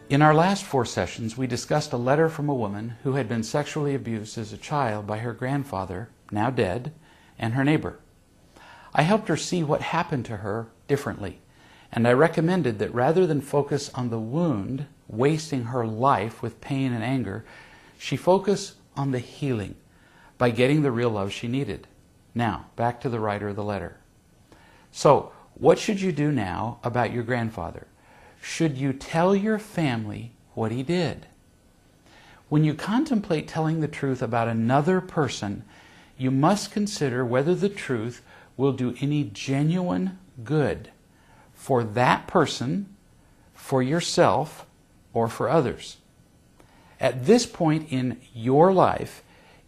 In our last 4 sessions, we discussed a letter from a woman who had been sexually abused as a child by her grandfather, now dead, and her neighbor. I helped her see what happened to her differently, and I recommended that rather than focus on the wound, wasting her life with pain and anger, she focus on the healing by getting the real love she needed. Now, back to the writer of the letter. So, what should you do now about your grandfather? Should you tell your family what he did? When you contemplate telling the truth about another person, you must consider whether the truth will do any genuine good for that person, for yourself, or for others. At this point in your life,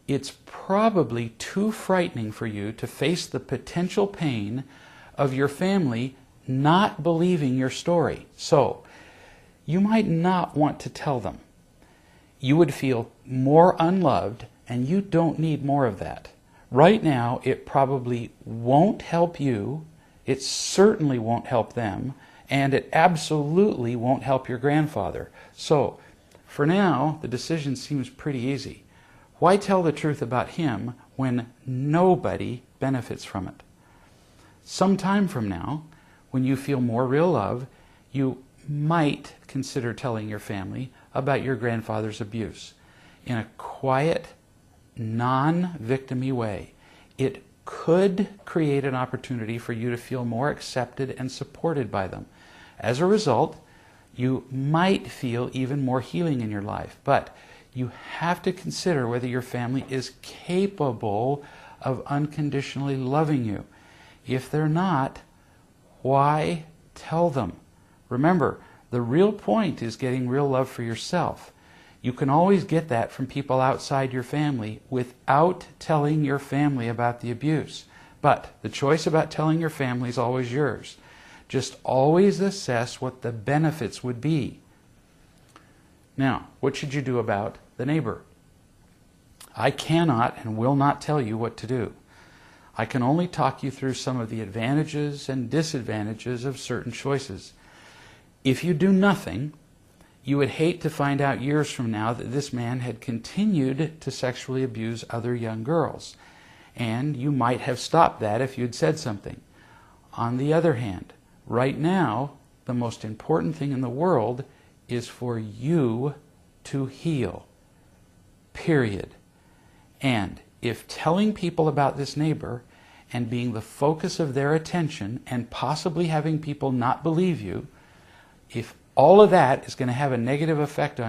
it's probably too frightening for you to face the potential pain of your family not believing your story. So, you might not want to tell them. You would feel more unloved, and you don't need more of that. Right now, it probably won't help you, it certainly won't help them, and it absolutely won't help your grandfather. So, for now, the decision seems pretty easy. Why tell the truth about him when nobody benefits from it? Some time from now, when you feel more real love, you might consider telling your family about your grandfather's abuse in a quiet, non-victim-y way. It could create an opportunity for you to feel more accepted and supported by them. As a result, you might feel even more healing in your life, but you have to consider whether your family is capable of unconditionally loving you. If they're not, why tell them? Remember, the real point is getting real love for yourself. You can always get that from people outside your family without telling your family about the abuse. But the choice about telling your family is always yours. Just always assess what the benefits would be. Now, what should you do about the neighbor? I cannot and will not tell you what to do. I can only talk you through some of the advantages and disadvantages of certain choices. If you do nothing, you would hate to find out years from now that this man had continued to sexually abuse other young girls. And you might have stopped that if you'd said something. On the other hand, right now, the most important thing in the world is for you to heal. Period. And if telling people about this neighbor and being the focus of their attention and possibly having people not believe you, if all of that is going to have a negative effect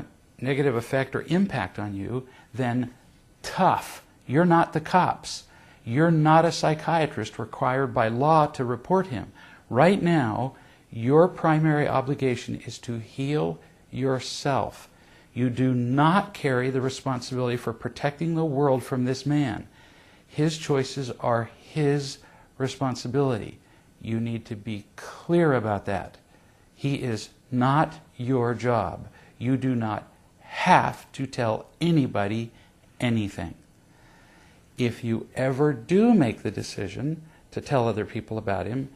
or impact on you, then tough. You're not the cops. You're not a psychiatrist required by law to report him. Right now, your primary obligation is to heal yourself. You do not carry the responsibility for protecting the world from this man. His choices are his responsibility. You need to be clear about that. He is not your job. You do not have to tell anybody anything. If you ever do make the decision to tell other people about him,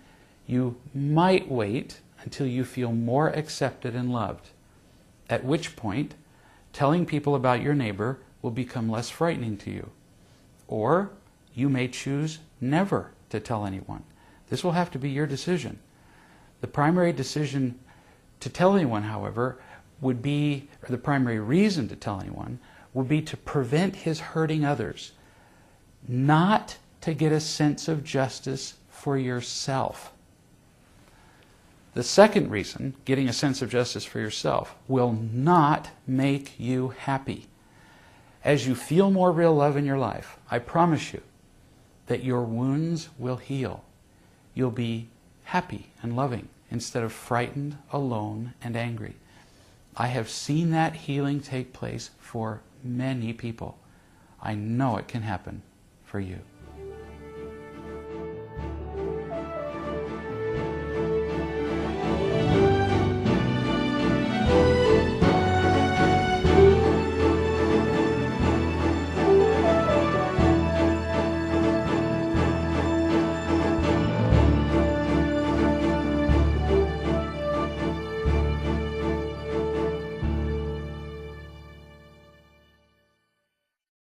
you might wait until you feel more accepted and loved, at which point telling people about your neighbor will become less frightening to you. Or you may choose never to tell anyone. This will have to be your decision. The primary decision to tell anyone, however, would be, or the primary reason to tell anyone, would be to prevent his hurting others, not to get a sense of justice for yourself. The second reason, getting a sense of justice for yourself, will not make you happy. As you feel more real love in your life, I promise you that your wounds will heal. You'll be happy and loving instead of frightened, alone, and angry. I have seen that healing take place for many people. I know it can happen for you.